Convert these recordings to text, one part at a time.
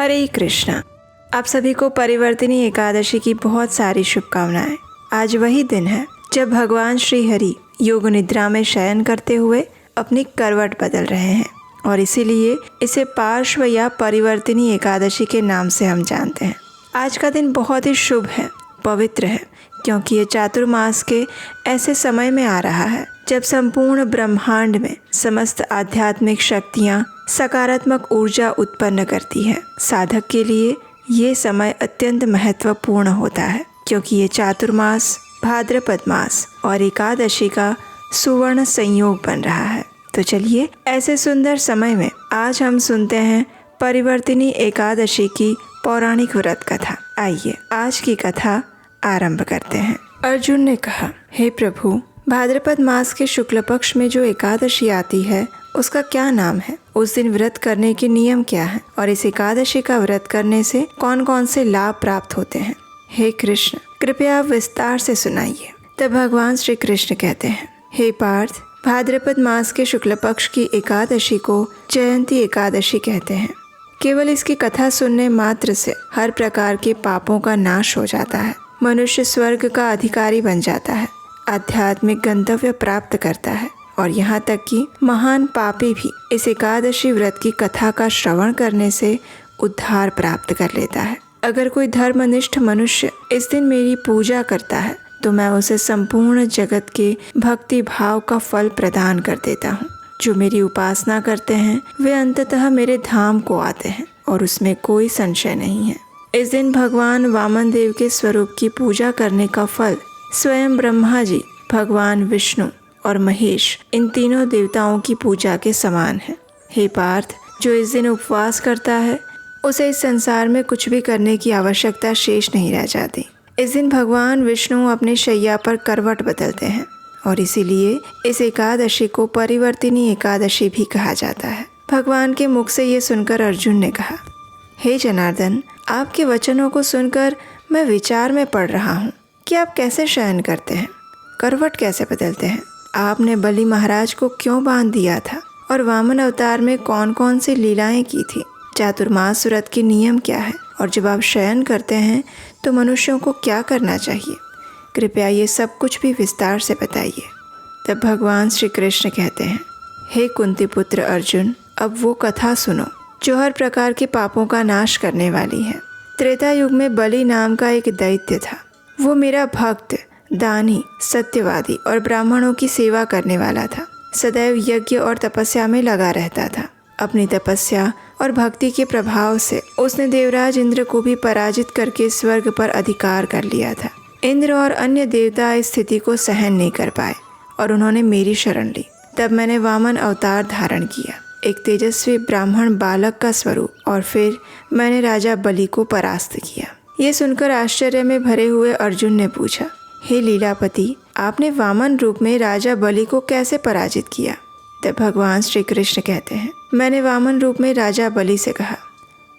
हरे कृष्णा। आप सभी को परिवर्तिनी एकादशी की बहुत सारी शुभकामनाएं। आज वही दिन है जब भगवान श्री हरि योग निद्रा में शयन करते हुए अपनी करवट बदल रहे हैं और इसीलिए इसे पार्श्व या परिवर्तिनी एकादशी के नाम से हम जानते हैं। आज का दिन बहुत ही शुभ है, पवित्र है, क्योंकि ये चातुर्मास के ऐसे समय में आ रहा है जब संपूर्ण ब्रह्मांड में समस्त आध्यात्मिक शक्तियाँ सकारात्मक ऊर्जा उत्पन्न करती है। साधक के लिए ये समय अत्यंत महत्वपूर्ण होता है क्योंकि ये चातुर्मास भाद्रपद मास और एकादशी का सुवर्ण संयोग बन रहा है। तो चलिए ऐसे सुंदर समय में आज हम सुनते हैं परिवर्तिनी एकादशी की पौराणिक व्रत कथा। आइए आज की कथा आरंभ करते हैं। अर्जुन ने कहा, हे प्रभु, भाद्रपद मास के शुक्ल पक्ष में जो एकादशी आती है उसका क्या नाम है? उस दिन व्रत करने के नियम क्या है और इस एकादशी का व्रत करने से कौन कौन से लाभ प्राप्त होते हैं? हे कृष्ण, कृपया विस्तार से सुनाइए। तब भगवान श्री कृष्ण कहते हैं, हे पार्थ, भाद्रपद मास के शुक्ल पक्ष की एकादशी को जयंती एकादशी कहते हैं। केवल इसकी कथा सुनने मात्र से हर प्रकार के पापों का नाश हो जाता है। मनुष्य स्वर्ग का अधिकारी बन जाता है, आध्यात्मिक गंतव्य प्राप्त करता है और यहाँ तक कि महान पापी भी इस एकादशी व्रत की कथा का श्रवण करने से उद्धार प्राप्त कर लेता है। अगर कोई धर्मनिष्ठ मनुष्य इस दिन मेरी पूजा करता है तो मैं उसे संपूर्ण जगत के भक्ति भाव का फल प्रदान कर देता हूँ। जो मेरी उपासना करते हैं वे अंततः मेरे धाम को आते हैं और उसमें कोई संशय नहीं है। इस दिन भगवान वामन देव के स्वरूप की पूजा करने का फल स्वयं ब्रह्मा जी, भगवान विष्णु और महेश, इन तीनों देवताओं की पूजा के समान है। हे पार्थ, जो इस दिन उपवास करता है उसे इस संसार में कुछ भी करने की आवश्यकता शेष नहीं रह जाती। इस दिन भगवान विष्णु अपने शैया पर करवट बदलते हैं और इसीलिए इस एकादशी को परिवर्तिनी एकादशी भी कहा जाता है। भगवान के मुख से ये सुनकर अर्जुन ने कहा, हे जनार्दन, आपके वचनों को सुनकर मैं विचार में पड़ रहा हूँ कि आप कैसे शयन करते हैं, करवट कैसे बदलते हैं। आपने बलि महाराज को क्यों बांध दिया था और वामन अवतार में कौन कौन सी लीलाएं की थी? चातुर्मास व्रत के नियम क्या है और जब आप शयन करते हैं तो मनुष्यों को क्या करना चाहिए? कृपया ये सब कुछ भी विस्तार से बताइए। तब भगवान श्री कृष्ण कहते हैं, हे कुंती पुत्र अर्जुन, अब वो कथा सुनो जो हर प्रकार के पापों का नाश करने वाली है। त्रेता युग में बलि नाम का एक दैत्य था। वो मेरा भक्त, दानी, सत्यवादी और ब्राह्मणों की सेवा करने वाला था। सदैव यज्ञ और तपस्या में लगा रहता था। अपनी तपस्या और भक्ति के प्रभाव से उसने देवराज इंद्र को भी पराजित करके स्वर्ग पर अधिकार कर लिया था। इंद्र और अन्य देवता इस स्थिति को सहन नहीं कर पाए और उन्होंने मेरी शरण ली। तब मैंने वामन अवतार धारण किया, एक तेजस्वी ब्राह्मण बालक का स्वरूप, और फिर मैंने राजा बलि को परास्त किया। ये सुनकर आश्चर्य में भरे हुए अर्जुन ने पूछा, हे लीलापति, आपने वामन रूप में राजा बलि को कैसे पराजित किया? तब भगवान श्री कृष्ण कहते हैं, मैंने वामन रूप में राजा बलि से कहा,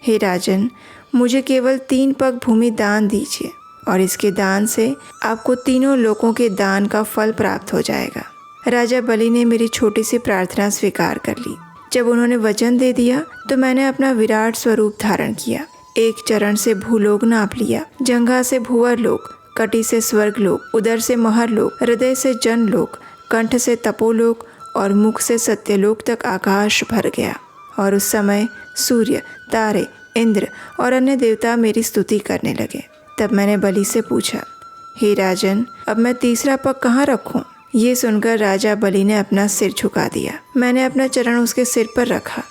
हे राजन, मुझे केवल 3 पग भूमि दान दीजिए और इसके दान से आपको तीनों लोकों के दान का फल प्राप्त हो जाएगा। राजा बलि ने मेरी छोटी सी प्रार्थना स्वीकार कर ली। जब उन्होंने वचन दे दिया तो मैंने अपना विराट स्वरूप धारण किया। एक चरण से भूलोक नाप लिया, जंघा से भूवर लोक, कटी से स्वर्ग लोक, उदर से महर लोक, हृदय से जन लोक, कंठ से तपोलोक और मुख से सत्यलोक तक आकाश भर गया। और उस समय सूर्य, तारे, इंद्र और अन्य देवता मेरी स्तुति करने लगे। तब मैंने बलि से पूछा, हे राजन, अब मैं तीसरा पग कहाँ रखूं? ये सुनकर राजा बलि ने अपना सिर झुका दिया। मैंने अपना चरण उसके सिर पर रखा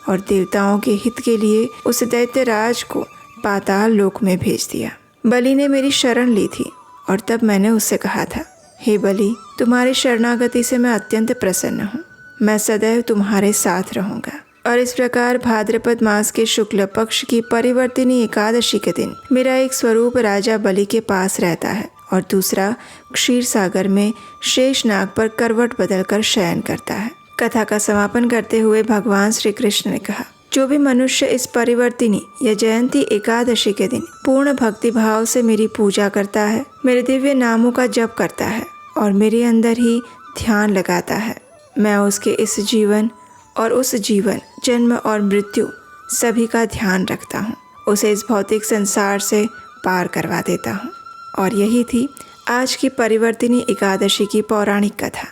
और देवताओं के हित के लिए उस दैत्य राज को पाताल लोक में भेज दिया। बलि ने मेरी शरण ली थी और तब मैंने उससे कहा था, हे बलि, तुम्हारी शरणागति से मैं अत्यंत प्रसन्न हूँ। मैं सदैव तुम्हारे साथ रहूँगा। और इस प्रकार भाद्रपद मास के शुक्ल पक्ष की परिवर्तिनी एकादशी के दिन मेरा एक स्वरूप राजा बलि के पास रहता है और दूसरा क्षीर सागर में शेष नाग पर करवट बदलकर शयन करता है। कथा का समापन करते हुए भगवान श्री कृष्ण ने कहा, जो भी मनुष्य इस परिवर्तिनी या जयंती एकादशी के दिन पूर्ण भक्ति भाव से मेरी पूजा करता है, मेरे दिव्य नामों का जप करता है और मेरे अंदर ही ध्यान लगाता है, मैं उसके इस जीवन और उस जीवन, जन्म और मृत्यु सभी का ध्यान रखता हूँ उसे इस भौतिक संसार से पार करवा देता हूँ। और यही थी आज की परिवर्तिनी एकादशी की पौराणिक कथा।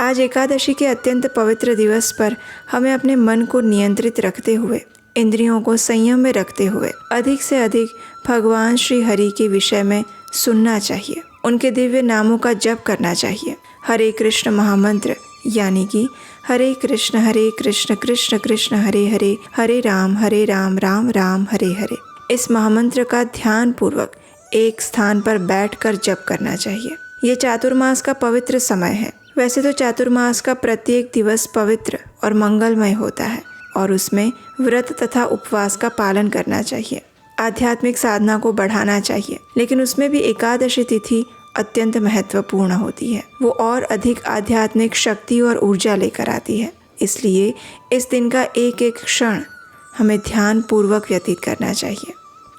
आज एकादशी के अत्यंत पवित्र दिवस पर हमें अपने मन को नियंत्रित रखते हुए, इंद्रियों को संयम में रखते हुए अधिक से अधिक भगवान श्री हरि के विषय में सुनना चाहिए। उनके दिव्य नामों का जप करना चाहिए। हरे कृष्ण महामंत्र यानी कि हरे कृष्ण कृष्ण कृष्ण हरे हरे, हरे राम राम राम हरे हरे। इस महामंत्र का ध्यान पूर्वक एक स्थान पर बैठकर जप करना चाहिए। ये चातुर्मास का पवित्र समय है। वैसे तो चातुर्मास का प्रत्येक दिवस पवित्र और मंगलमय होता है और उसमें व्रत तथा उपवास का पालन करना चाहिए, आध्यात्मिक साधना को बढ़ाना चाहिए। लेकिन उसमें भी एकादशी तिथि अत्यंत महत्वपूर्ण होती है। वो और अधिक आध्यात्मिक शक्ति और ऊर्जा लेकर आती है। इसलिए इस दिन का एक एक क्षण हमें ध्यान पूर्वक व्यतीत करना चाहिए।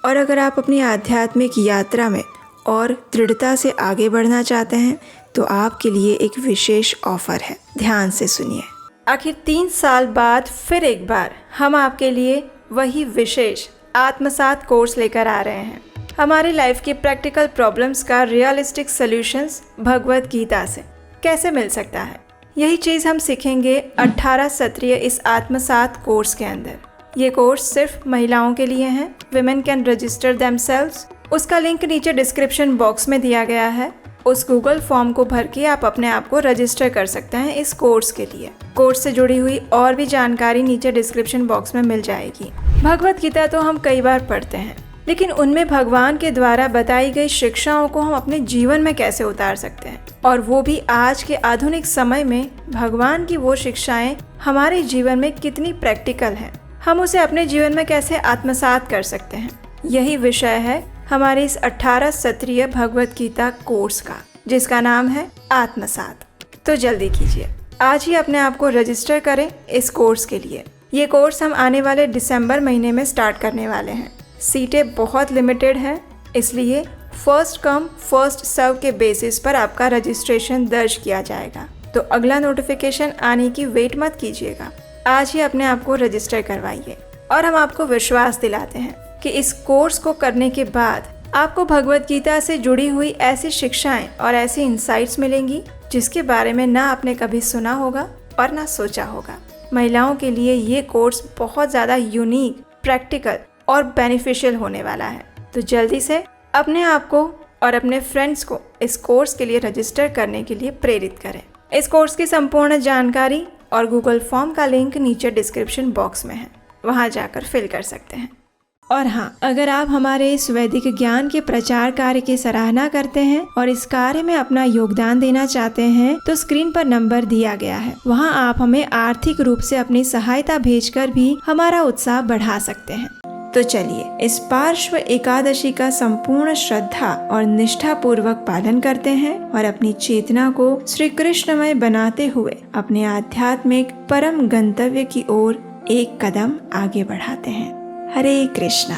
और अगर आप अपनी आध्यात्मिक यात्रा में और दृढ़ता से आगे बढ़ना चाहते हैं तो आपके लिए एक विशेष ऑफर है। ध्यान से सुनिए। आखिर 3 साल बाद फिर एक बार हम आपके लिए वही विशेष आत्मसात कोर्स लेकर आ रहे हैं। हमारी लाइफ की प्रैक्टिकल प्रॉब्लम्स का रियलिस्टिक सॉल्यूशंस भगवत गीता से कैसे मिल सकता है, यही चीज़ हम सीखेंगे 18 सत्रीय इस आत्मसात कोर्स के अंदर। ये कोर्स सिर्फ महिलाओं के लिए है। Women can register themselves. उसका लिंक नीचे डिस्क्रिप्शन बॉक्स में दिया गया है। उस गूगल फॉर्म को भर के आप अपने आप को रजिस्टर कर सकते हैं इस कोर्स के लिए। कोर्स से जुड़ी हुई और भी जानकारी नीचे डिस्क्रिप्शन बॉक्स में मिल जाएगी। भगवत गीता तो हम कई बार पढ़ते हैं, लेकिन उनमें भगवान के द्वारा बताई गई शिक्षाओं को हम अपने जीवन में कैसे उतार सकते हैं, और वो भी आज के आधुनिक समय में भगवान की वो शिक्षाएं हमारे जीवन में कितनी प्रैक्टिकल हैं, हम उसे अपने जीवन में कैसे आत्मसात कर सकते हैं। यही विषय है हमारे इस 18 सत्रीय भगवत गीता कोर्स का, जिसका नाम है आत्मसात। तो जल्दी कीजिए, आज ही अपने आप को रजिस्टर करें इस कोर्स के लिए। ये कोर्स हम आने वाले दिसंबर महीने में स्टार्ट करने वाले हैं। सीटें बहुत लिमिटेड हैं, इसलिए फर्स्ट कम फर्स्ट सर्व के बेसिस पर आपका रजिस्ट्रेशन दर्ज किया जाएगा। तो अगला नोटिफिकेशन आने की वेट मत कीजिएगा, आज ही अपने आप को रजिस्टर करवाइए। और हम आपको विश्वास दिलाते हैं कि इस कोर्स को करने के बाद आपको भगवत गीता से जुड़ी हुई ऐसी शिक्षाएं और ऐसी इंसाइट्स मिलेंगी जिसके बारे में ना आपने कभी सुना होगा और ना सोचा होगा। महिलाओं के लिए ये कोर्स बहुत ज़्यादा यूनिक, प्रैक्टिकल और बेनिफिशियल होने वाला है। तो जल्दी से अपने आप को और अपने फ्रेंड्स को इस कोर्स के लिए रजिस्टर करने के लिए प्रेरित करें। इस कोर्स की संपूर्ण जानकारी और गूगल फॉर्म का लिंक नीचे डिस्क्रिप्शन बॉक्स में है, वहां जाकर फिल कर सकते हैं। और हाँ, अगर आप हमारे इस वैदिक ज्ञान के प्रचार कार्य की सराहना करते हैं और इस कार्य में अपना योगदान देना चाहते हैं तो स्क्रीन पर नंबर दिया गया है, वहां आप हमें आर्थिक रूप से अपनी सहायता भेजकर भी हमारा उत्साह बढ़ा सकते हैं। तो चलिए इस पार्श्व एकादशी का संपूर्ण श्रद्धा और निष्ठा पूर्वक पालन करते हैं और अपनी चेतना को श्री कृष्णमय बनाते हुए अपने आध्यात्मिक परम गंतव्य की ओर एक कदम आगे बढ़ाते हैं। हरे कृष्णा।